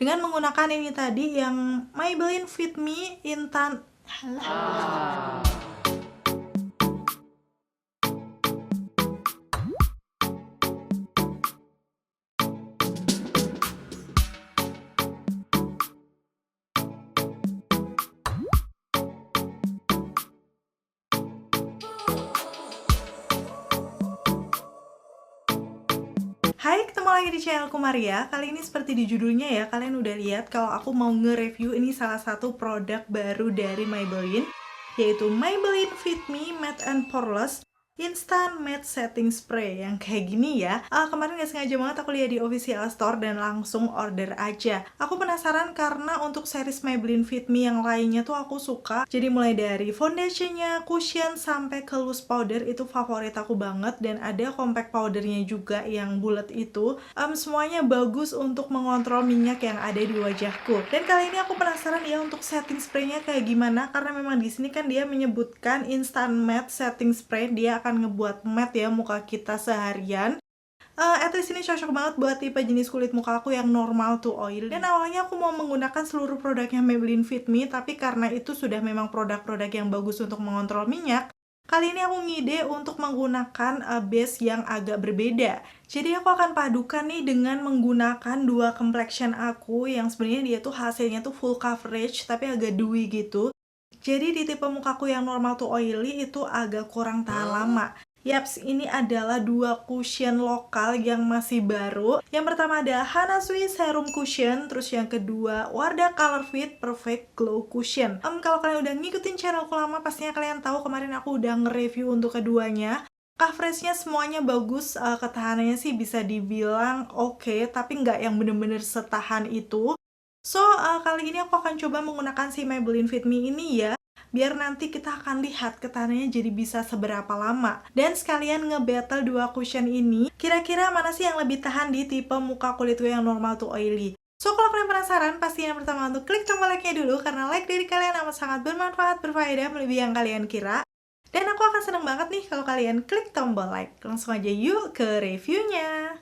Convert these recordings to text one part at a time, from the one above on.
dengan menggunakan ini tadi yang Maybelline Fit Me Instant. Hai, ketemu lagi di channelku Maria. Kali ini seperti di judulnya ya, kalian udah lihat kalau aku mau nge-review ini salah satu produk baru dari Maybelline, yaitu Maybelline Fit Me Matte and Poreless Instant Matte Setting Spray yang kayak gini ya. Kemarin gak sengaja banget aku lihat di official store dan langsung order aja. Aku penasaran karena untuk series Maybelline Fit Me yang lainnya tuh aku suka. Jadi mulai dari foundationnya, cushion, sampai ke loose powder itu favorit aku banget. Dan ada compact powdernya juga yang bulat itu. Semuanya bagus untuk mengontrol minyak yang ada di wajahku. Dan kali ini aku penasaran ya untuk setting spraynya kayak gimana, karena memang di sini kan dia menyebutkan instant matte setting spray. Dia akan ngebuat matte ya muka kita seharian. At least ini cocok banget buat tipe jenis kulit muka aku yang normal to oil. Dan awalnya aku mau menggunakan seluruh produknya Maybelline Fit Me, tapi karena itu sudah memang produk-produk yang bagus untuk mengontrol minyak, kali ini aku ngide untuk menggunakan base yang agak berbeda. Jadi aku akan padukan nih dengan menggunakan dua complexion aku yang sebenarnya dia tuh hasilnya tuh full coverage tapi agak dewy gitu. Jadi di tipe mukaku yang normal to oily itu agak kurang tahan lama. Yaps, ini adalah dua cushion lokal yang masih baru. Yang pertama ada Hana Sui Serum Cushion, terus yang kedua Wardah Color Fit Perfect Glow Cushion. Kalau kalian udah ngikutin channelku lama, pastinya kalian tahu kemarin aku udah nge-review untuk keduanya. Coveragenya semuanya bagus, ketahanannya sih bisa dibilang oke, tapi nggak yang bener-bener setahan itu. So, kali ini aku akan coba menggunakan si Maybelline Fit Me ini ya, biar nanti kita akan lihat ketahanannya jadi bisa seberapa lama. Dan sekalian nge-battle dua cushion ini, kira-kira mana sih yang lebih tahan di tipe muka kulit gue yang normal to oily. So, kalau kalian penasaran, pasti yang pertama untuk klik tombol like-nya dulu, karena like dari kalian amat sangat bermanfaat, berfaedah, melebihi yang kalian kira. Dan aku akan seneng banget nih kalau kalian klik tombol like. Langsung aja yuk ke reviewnya.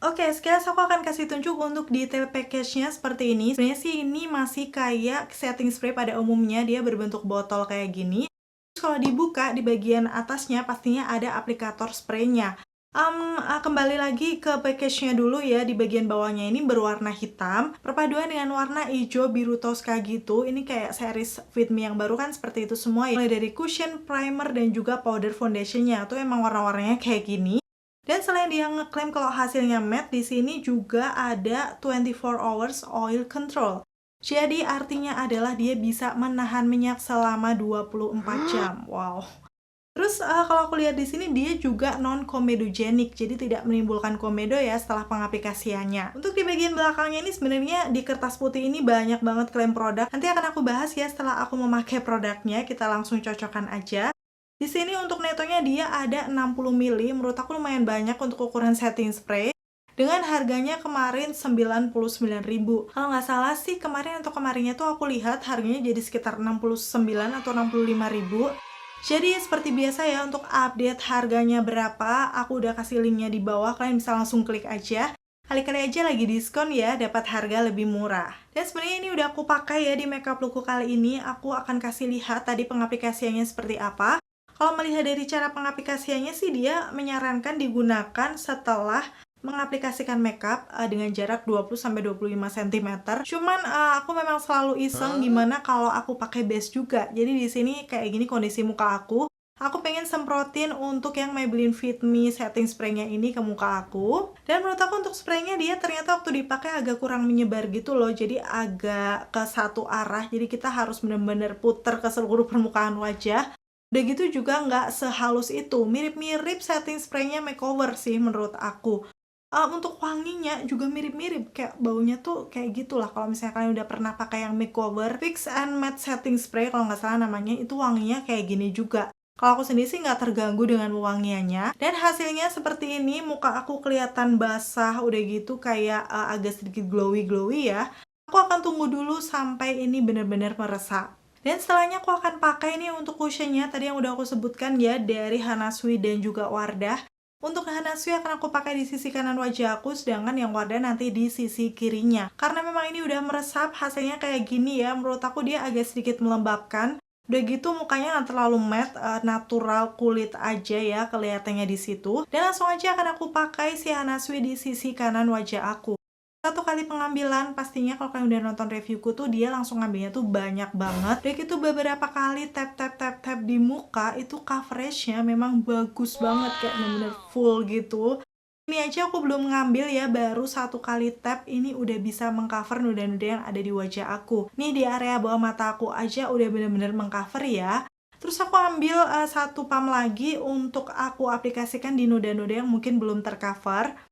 Oke, sekilas aku akan kasih tunjuk untuk detail package-nya seperti ini. Sebenarnya sih ini masih kayak setting spray pada umumnya, dia berbentuk botol kayak gini. Terus kalau dibuka di bagian atasnya pastinya ada aplikator spraynya. Kembali lagi ke package-nya dulu ya, di bagian bawahnya ini berwarna hitam, perpaduan dengan warna hijau biru Tosca gitu. Ini kayak series Fit Me yang baru kan seperti itu semua ya. Mulai dari cushion, primer, dan juga powder foundation-nya. Tuh emang warna-warnanya kayak gini. Dan selain dia ngeklaim kalau hasilnya matte, di sini juga ada 24 hours oil control. Jadi artinya adalah dia bisa menahan minyak selama 24 jam. Wow. Terus kalau aku lihat di sini dia juga non comedogenic, jadi tidak menimbulkan komedo ya setelah pengaplikasiannya. Untuk di bagian belakangnya ini sebenarnya di kertas putih ini banyak banget klaim produk. Nanti akan aku bahas ya setelah aku memakai produknya, kita langsung cocokkan aja. Di sini untuk netonya dia ada 60 ml, menurut aku lumayan banyak untuk ukuran setting spray. Dengan harganya kemarin 99.000. Kalau nggak salah sih kemarin atau kemarinnya tuh aku lihat harganya jadi sekitar 69 atau 65.000. Jadi seperti biasa ya, untuk update harganya berapa, aku udah kasih linknya di bawah, kalian bisa langsung klik aja. Kali-kali aja lagi diskon ya, dapat harga lebih murah. Dan sebenarnya ini udah aku pakai ya di makeup lookku kali ini. Aku akan kasih lihat tadi pengaplikasiannya seperti apa. Kalau melihat dari cara pengaplikasiannya sih dia menyarankan digunakan setelah mengaplikasikan makeup dengan jarak 20-25 cm. Cuman aku memang selalu iseng gimana kalau aku pakai base juga. Jadi di sini kayak gini kondisi muka aku. Aku pengen semprotin untuk yang Maybelline Fit Me setting spray-nya ini ke muka aku. Dan menurut aku untuk spray-nya dia ternyata waktu dipakai agak kurang menyebar gitu loh. Jadi agak ke satu arah. Jadi kita harus bener-bener puter ke seluruh permukaan wajah. Udah gitu juga nggak sehalus itu, mirip-mirip setting spray-nya makeover sih menurut aku. Untuk wanginya juga mirip-mirip, kayak baunya tuh kayak gitulah. Kalau misalnya kalian udah pernah pakai yang makeover Fix and Matte Setting Spray kalau nggak salah namanya, itu wanginya kayak gini juga. Kalau aku sendiri sih nggak terganggu dengan wangiannya. Dan hasilnya seperti ini, muka aku kelihatan basah, udah gitu kayak agak sedikit glowy-glowy ya. Aku akan tunggu dulu sampai ini bener-bener meresap. Dan setelahnya aku akan pakai nih untuk cushionnya tadi yang udah aku sebutkan ya, dari Hana Sui dan juga Wardah. Untuk Hana Sui akan aku pakai di sisi kanan wajah aku, sedangkan yang Wardah nanti di sisi kirinya. Karena memang ini udah meresap, hasilnya kayak gini ya, menurut aku dia agak sedikit melembabkan. Udah gitu mukanya nggak terlalu matte, natural kulit aja ya kelihatannya di situ. Dan langsung aja akan aku pakai si Hana Sui di sisi kanan wajah aku. Satu kali pengambilan, pastinya kalau kalian udah nonton reviewku tuh dia langsung ngambilnya tuh banyak banget. Dan itu beberapa kali tap di muka, itu coveragenya memang bagus banget, kayak bener-bener full gitu. Ini aja aku belum ngambil ya, baru satu kali tap ini udah bisa mengcover noda-noda yang ada di wajah aku. Nih di area bawah mata aku aja udah bener-bener mengcover ya. Terus aku ambil satu pump lagi untuk aku aplikasikan di noda-noda yang mungkin belum tercover.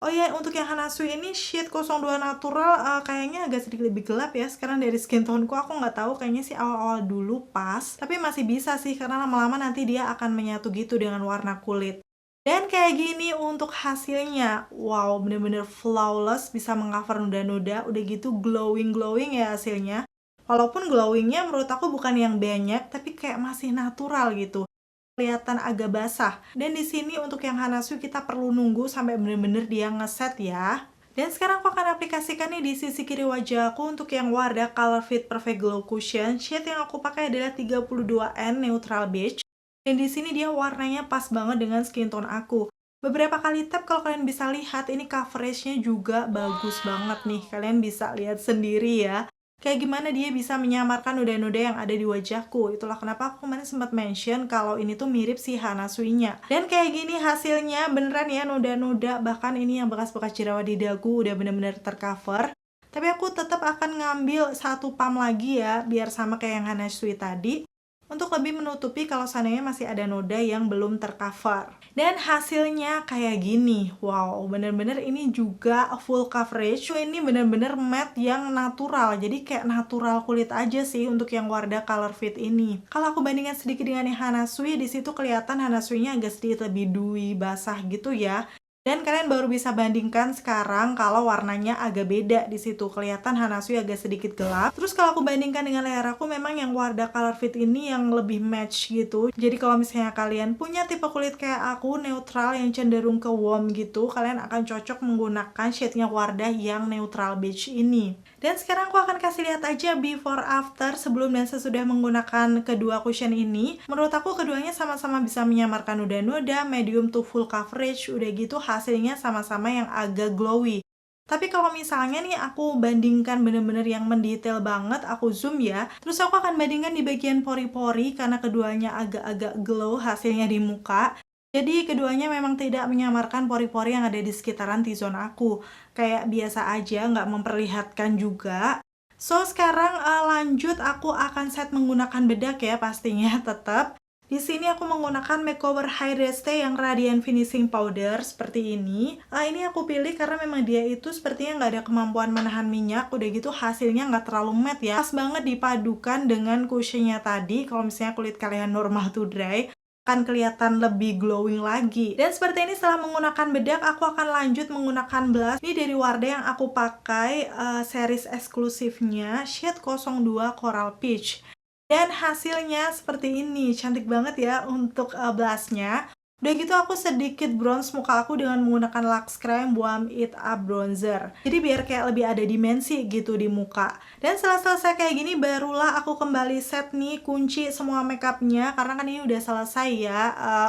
Oh ya, untuk yang Hana Sui ini shade 02 natural, kayaknya agak sedikit lebih gelap ya sekarang dari skin tone-ku. Aku nggak tahu, kayaknya sih awal-awal dulu pas, tapi masih bisa sih karena lama-lama nanti dia akan menyatu gitu dengan warna kulit. Dan kayak gini untuk hasilnya. Wow, bener-bener flawless, bisa mengcover noda-noda, udah gitu glowing-glowing ya hasilnya. Walaupun glowingnya menurut aku bukan yang banyak, tapi kayak masih natural gitu, kelihatan agak basah. Dan di sini untuk yang Hana Sui kita perlu nunggu sampai bener-bener dia ngeset ya. Dan sekarang aku akan aplikasikan nih di sisi kiri wajah aku untuk yang Wardah Color Fit Perfect Glow Cushion. Shade yang aku pakai adalah 32N Neutral Beige. Dan di sini dia warnanya pas banget dengan skin tone aku. Beberapa kali tap kalau kalian bisa lihat ini coveragenya juga bagus banget nih. Kalian bisa lihat sendiri ya. Kayak gimana dia bisa menyamarkan noda-noda yang ada di wajahku. Itulah kenapa aku kemarin sempat mention kalau ini tuh mirip si Hana Sui-nya. Dan kayak gini hasilnya beneran ya, noda-noda, bahkan ini yang bekas-bekas jerawat di dagu udah bener-bener tercover. Tapi aku tetap akan ngambil satu pump lagi ya, biar sama kayak yang Hana Sui tadi, untuk lebih menutupi kalau seandainya masih ada noda yang belum tercover. Dan hasilnya kayak gini. Wow, bener-bener ini juga full coverage. Ini bener-bener matte yang natural. Jadi kayak natural kulit aja sih untuk yang Wardah Color Fit ini. Kalau aku bandingkan sedikit dengan yang Hana Sui, di situ kelihatan Hana Sui-nya agak sedikit lebih dewy, basah gitu ya. Dan kalian baru bisa bandingkan sekarang kalau warnanya agak beda di situ. Kelihatan Hana Sui agak sedikit gelap. Terus kalau aku bandingkan dengan layar aku, memang yang Wardah Color Fit ini yang lebih match gitu. Jadi kalau misalnya kalian punya tipe kulit kayak aku, neutral yang cenderung ke warm gitu, kalian akan cocok menggunakan shade-nya Wardah yang neutral beige ini. Dan sekarang aku akan kasih lihat aja before after sebelum dan sesudah menggunakan kedua cushion ini. Menurut aku keduanya sama-sama bisa menyamarkan noda-noda, medium to full coverage, udah gitu hasilnya sama-sama yang agak glowy. Tapi kalau misalnya nih aku bandingkan bener-bener yang mendetail banget, aku zoom ya. Terus aku akan bandingkan di bagian pori-pori karena keduanya agak-agak glow hasilnya di muka. Jadi keduanya memang tidak menyamarkan pori-pori yang ada di sekitaran T-zone aku. Kayak biasa aja, nggak memperlihatkan juga. So sekarang lanjut aku akan set menggunakan bedak ya pastinya tetap. Di sini aku menggunakan Makeover Hydrate Stay yang Radiant Finishing Powder seperti ini. Ini aku pilih karena memang dia itu sepertinya nggak ada kemampuan menahan minyak. Udah gitu hasilnya nggak terlalu matte ya. Pas banget dipadukan dengan cushionnya tadi. Kalau misalnya kulit kalian normal to dry, akan kelihatan lebih glowing lagi. Dan seperti ini setelah menggunakan bedak, aku akan lanjut menggunakan blush. Ini dari Wardah yang aku pakai series eksklusifnya shade 02 Coral Peach. Dan hasilnya seperti ini, cantik banget ya untuk blushnya. Udah gitu aku sedikit bronze muka aku dengan menggunakan Lux Creme Warm It Up Bronzer. Jadi biar kayak lebih ada dimensi gitu di muka. Dan setelah selesai kayak gini barulah aku kembali set nih, kunci semua makeupnya. Karena kan ini udah selesai ya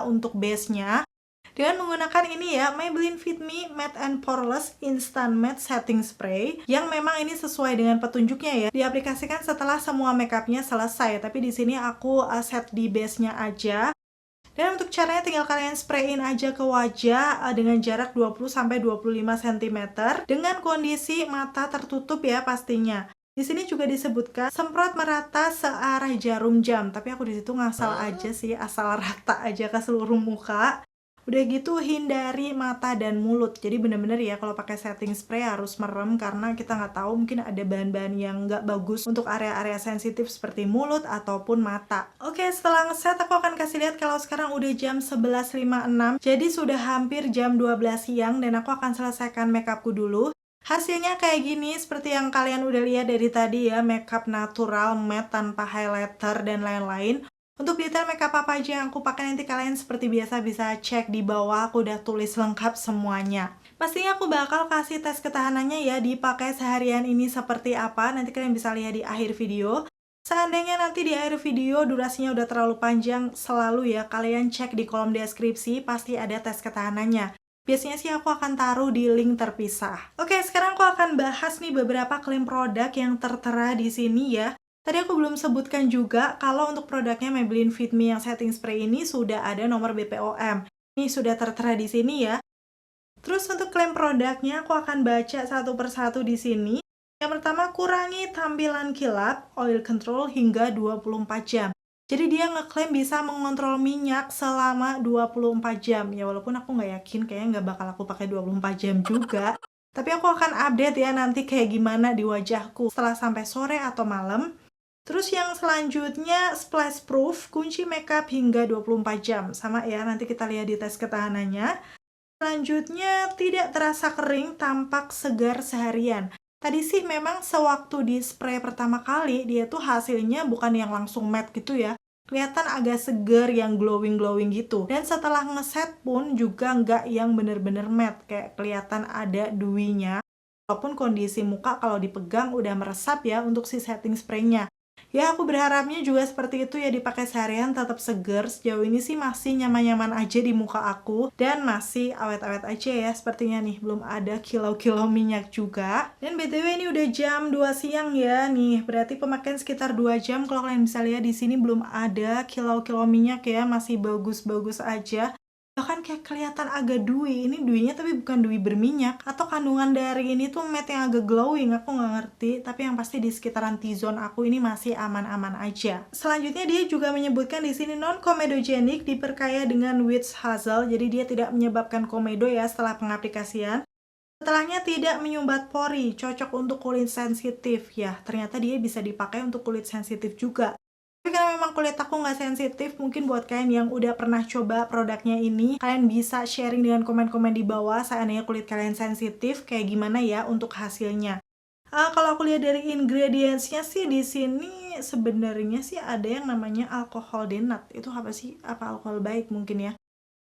untuk base-nya. Dengan menggunakan ini ya, Maybelline Fit Me Matte and Poreless Instant Matte Setting Spray, yang memang ini sesuai dengan petunjuknya ya, diaplikasikan setelah semua makeupnya selesai. Tapi di sini aku set di base-nya aja. Dan untuk caranya tinggal kalian sprayin aja ke wajah dengan jarak 20-25 cm dengan kondisi mata tertutup ya pastinya. Di sini juga disebutkan semprot merata searah jarum jam, tapi aku di situ ngasal aja sih, asal rata aja ke seluruh muka. Udah gitu hindari mata dan mulut. Jadi bener-bener ya kalau pakai setting spray harus merem karena kita nggak tahu mungkin ada bahan-bahan yang nggak bagus untuk area-area sensitif seperti mulut ataupun mata. Oke, setelah ngeset aku akan kasih lihat kalau sekarang udah jam 11.56. Jadi sudah hampir jam 12 siang dan aku akan selesaikan makeupku dulu. Hasilnya kayak gini, seperti yang kalian udah lihat dari tadi ya, makeup natural, matte, tanpa highlighter, dan lain-lain. Untuk detail makeup apa aja yang aku pakai nanti kalian seperti biasa bisa cek di bawah, aku udah tulis lengkap semuanya. Pastinya aku bakal kasih tes ketahanannya ya, dipakai seharian ini seperti apa, nanti kalian bisa lihat di akhir video. Seandainya nanti di akhir video durasinya udah terlalu panjang, selalu ya kalian cek di kolom deskripsi, pasti ada tes ketahanannya. Biasanya sih aku akan taruh di link terpisah. Oke, sekarang aku akan bahas nih beberapa klaim produk yang tertera di sini ya. Tadi aku belum sebutkan juga kalau untuk produknya Maybelline Fit Me yang setting spray ini sudah ada nomor BPOM. Ini sudah tertera di sini ya. Terus untuk klaim produknya aku akan baca satu persatu di sini. Yang pertama, kurangi tampilan kilap, oil control hingga 24 jam. Jadi dia ngeklaim bisa mengontrol minyak selama 24 jam. Ya walaupun aku nggak yakin, kayaknya nggak bakal aku pakai 24 jam juga. Tapi aku akan update ya nanti kayak gimana di wajahku setelah sampai sore atau malam. Terus yang selanjutnya, splash proof, kunci makeup hingga 24 jam. Sama ya, nanti kita lihat di tes ketahanannya. Selanjutnya, tidak terasa kering, tampak segar seharian. Tadi sih memang sewaktu di spray pertama kali, dia tuh hasilnya bukan yang langsung matte gitu ya. Kelihatan agak segar, yang glowing-glowing gitu. Dan setelah ngeset pun juga nggak yang bener-bener matte, kayak kelihatan ada dewinya. Walaupun kondisi muka kalau dipegang udah meresap ya untuk si setting spraynya. Ya, aku berharapnya juga seperti itu ya, dipakai seharian tetap seger. Sejauh ini sih masih nyaman-nyaman aja di muka aku dan masih awet-awet aja ya sepertinya nih, belum ada kilo-kilo minyak juga. Dan BTW ini udah jam 2 siang ya nih, berarti pemakaian sekitar 2 jam. Kalau kalian bisa lihat di sini belum ada kilo-kilo minyak ya, masih bagus-bagus aja. Bahkan kayak kelihatan agak dewy, ini dewinya tapi bukan dewy berminyak, atau kandungan dari ini tuh matte yang agak glowing, aku nggak ngerti, tapi yang pasti di sekitaran T-zone aku ini masih aman-aman aja. Selanjutnya dia juga menyebutkan di sini non-comedogenic, diperkaya dengan witch hazel, jadi dia tidak menyebabkan komedo ya setelah pengaplikasian. Setelahnya tidak menyumbat pori, cocok untuk kulit sensitif ya, ternyata dia bisa dipakai untuk kulit sensitif juga. Tapi karena memang kulit aku nggak sensitif, mungkin buat kalian yang udah pernah coba produknya ini, kalian bisa sharing dengan komen-komen di bawah seandainya kulit kalian sensitif, kayak gimana ya untuk hasilnya. Kalau aku lihat dari ingredientsnya sih di sini sebenarnya sih ada yang namanya alkohol denat. Itu apa sih? Apa alkohol baik mungkin ya?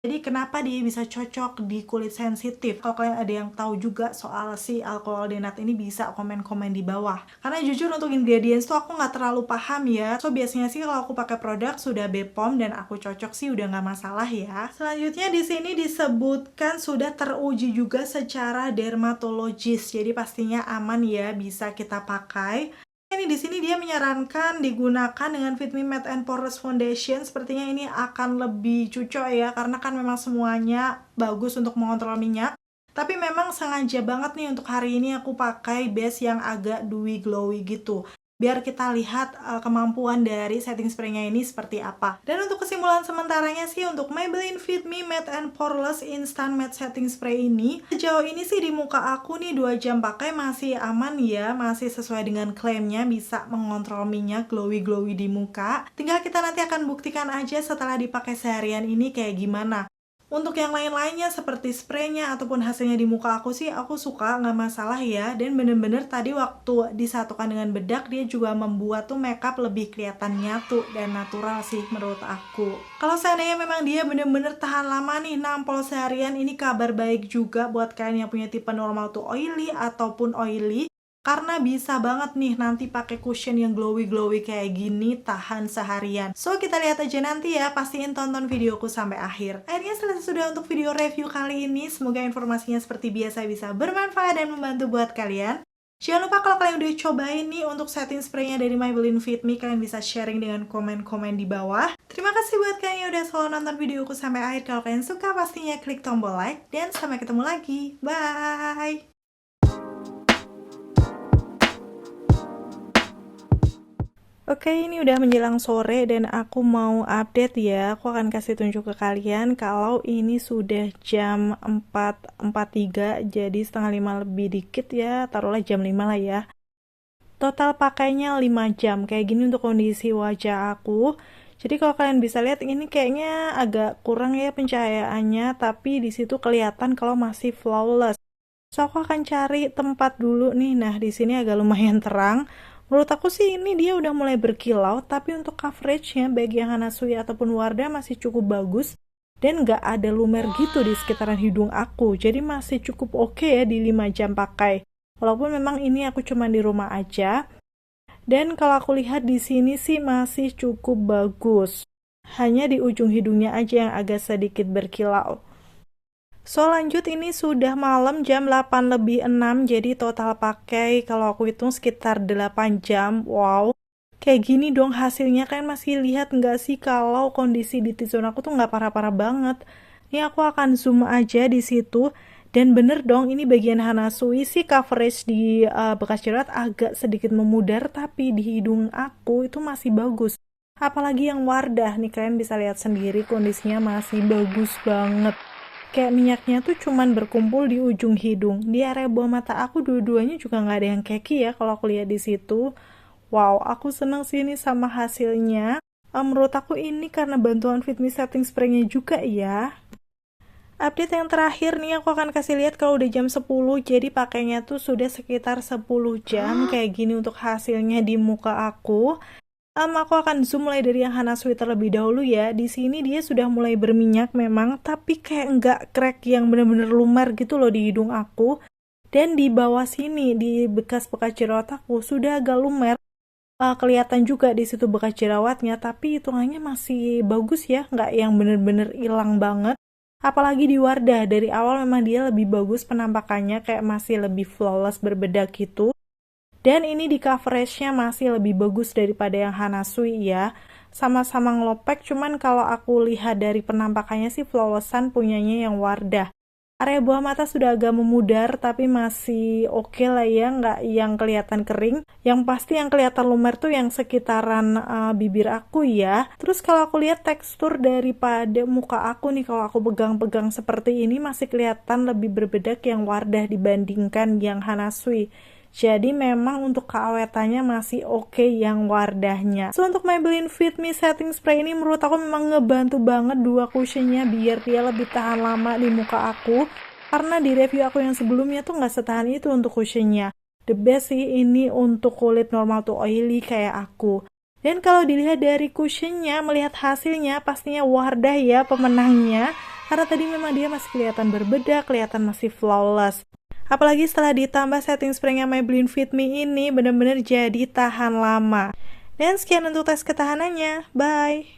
Jadi kenapa dia bisa cocok di kulit sensitif? Kalau kalian ada yang tahu juga soal si alkohol denat ini, bisa komen-komen di bawah. Karena jujur untuk ingredients tuh aku nggak terlalu paham ya. So biasanya sih kalau aku pakai produk sudah BPOM dan aku cocok sih udah nggak masalah ya. Selanjutnya di sini disebutkan sudah teruji juga secara dermatologis. Jadi pastinya aman ya, bisa kita pakai. Ini di sini dia menyarankan digunakan dengan Fit Me Matte and Poreless Foundation. Sepertinya ini akan lebih cocok ya, karena kan memang semuanya bagus untuk mengontrol minyak. Tapi memang sengaja banget nih untuk hari ini aku pakai base yang agak dewy glowy gitu. Biar kita lihat kemampuan dari setting spraynya ini seperti apa. Dan untuk kesimpulan sementaranya sih, untuk Maybelline Fit Me Matte and Poreless Instant Matte Setting Spray ini, sejauh ini sih di muka aku nih 2 jam pakai masih aman ya, masih sesuai dengan klaimnya bisa mengontrol minyak glowy-glowy di muka. Tinggal kita nanti akan buktikan aja setelah dipakai seharian ini kayak gimana. Untuk yang lain-lainnya seperti spraynya ataupun hasilnya di muka aku sih aku suka, nggak masalah ya. Dan bener-bener tadi waktu disatukan dengan bedak, dia juga membuat tuh makeup lebih kelihatan nyatu dan natural sih menurut aku. Kalau seandainya memang dia bener-bener tahan lama nih nampol seharian, ini kabar baik juga buat kalian yang punya tipe normal tuh oily ataupun oily. Karena bisa banget nih nanti pakai cushion yang glowy-glowy kayak gini tahan seharian. So kita lihat aja nanti ya, pastiin tonton videoku sampai akhir. Akhirnya selesai sudah untuk video review kali ini. Semoga informasinya seperti biasa bisa bermanfaat dan membantu buat kalian. Jangan lupa kalau kalian udah cobain nih untuk setting spraynya dari Maybelline Fit Me, kalian bisa sharing dengan komen-komen di bawah. Terima kasih buat kalian yang udah selalu nonton videoku sampai akhir. Kalau kalian suka pastinya klik tombol like dan sampai ketemu lagi. Bye! Oke, ini udah menjelang sore dan aku mau update ya. Aku akan kasih tunjuk ke kalian kalau ini sudah jam 4.43, jadi setengah 5 lebih dikit ya, taruhlah jam 5 lah ya. Total pakainya 5 jam, kayak gini untuk kondisi wajah aku. Jadi kalau kalian bisa lihat ini kayaknya agak kurang ya pencahayaannya, tapi di situ kelihatan kalau masih flawless. So aku akan cari tempat dulu nih. Nah, di sini agak lumayan terang. Menurut aku sih ini dia udah mulai berkilau, tapi untuk coveragenya baik yang Hanasui ataupun Wardah masih cukup bagus dan nggak ada lumer gitu di sekitaran hidung aku. Jadi masih cukup oke ya di 5 jam pakai. Walaupun memang ini aku cuma di rumah aja. Dan kalau aku lihat di sini sih masih cukup bagus. Hanya di ujung hidungnya aja yang agak sedikit berkilau. So lanjut, ini sudah malam jam 8:06, jadi total pakai kalau aku hitung sekitar 8 jam. Wow, kayak gini dong hasilnya. Kalian masih lihat nggak sih kalau kondisi di T-zone aku tuh nggak parah-parah banget. Ini aku akan zoom aja di situ. Dan bener dong, ini bagian Hanasui sih coverage di bekas jerawat agak sedikit memudar, tapi di hidung aku itu masih bagus. Apalagi yang Wardah, nih kalian bisa lihat sendiri kondisinya masih bagus banget. Kayak minyaknya tuh cuman berkumpul di ujung hidung. Di area bawah mata aku dua-duanya juga nggak ada yang keki ya kalau aku lihat di situ. Wow, aku seneng sih ini sama hasilnya. Menurut aku ini karena bantuan Fit Me Setting Spray-nya juga ya. Update yang terakhir nih aku akan kasih lihat kalau udah jam 10, jadi pakainya tuh sudah sekitar 10 jam kayak gini untuk hasilnya di muka aku. Aku akan zoom mulai dari yang Hanasui terlebih dahulu ya. Di sini dia sudah mulai berminyak memang, tapi kayak nggak crack yang bener-bener lumer gitu loh di hidung aku. Dan di bawah sini, di bekas-bekas jerawat aku, sudah agak lumer. Kelihatan juga di situ bekas jerawatnya, tapi hitungannya masih bagus ya, nggak yang bener-bener hilang banget. Apalagi di Wardah, dari awal memang dia lebih bagus penampakannya, kayak masih lebih flawless berbedak gitu. Dan ini di coveragenya masih lebih bagus daripada yang Hanasui ya. Sama-sama ngelopek, cuman kalau aku lihat dari penampakannya sih flawlessan punyanya yang Wardah. Area bawah mata sudah agak memudar, tapi masih oke lah ya, nggak yang kelihatan kering. Yang pasti yang kelihatan lumer tuh yang sekitaran bibir aku ya. Terus kalau aku lihat tekstur daripada muka aku nih, kalau aku pegang-pegang seperti ini masih kelihatan lebih berbedak yang Wardah dibandingkan yang Hanasui. Jadi memang untuk keawetannya masih oke yang Wardahnya. So untuk Maybelline Fit Me Setting Spray ini menurut aku memang ngebantu banget dua cushionnya biar dia lebih tahan lama di muka aku. Karena di review aku yang sebelumnya tuh nggak setahan itu untuk cushionnya. The best sih ini untuk kulit normal to oily kayak aku. Dan kalau dilihat dari cushionnya, melihat hasilnya pastinya Wardah ya pemenangnya. Karena tadi memang dia masih kelihatan berbedak, kelihatan masih flawless. Apalagi setelah ditambah setting spray-nya Maybelline Fit Me ini bener-bener jadi tahan lama. Dan sekian untuk tes ketahanannya. Bye!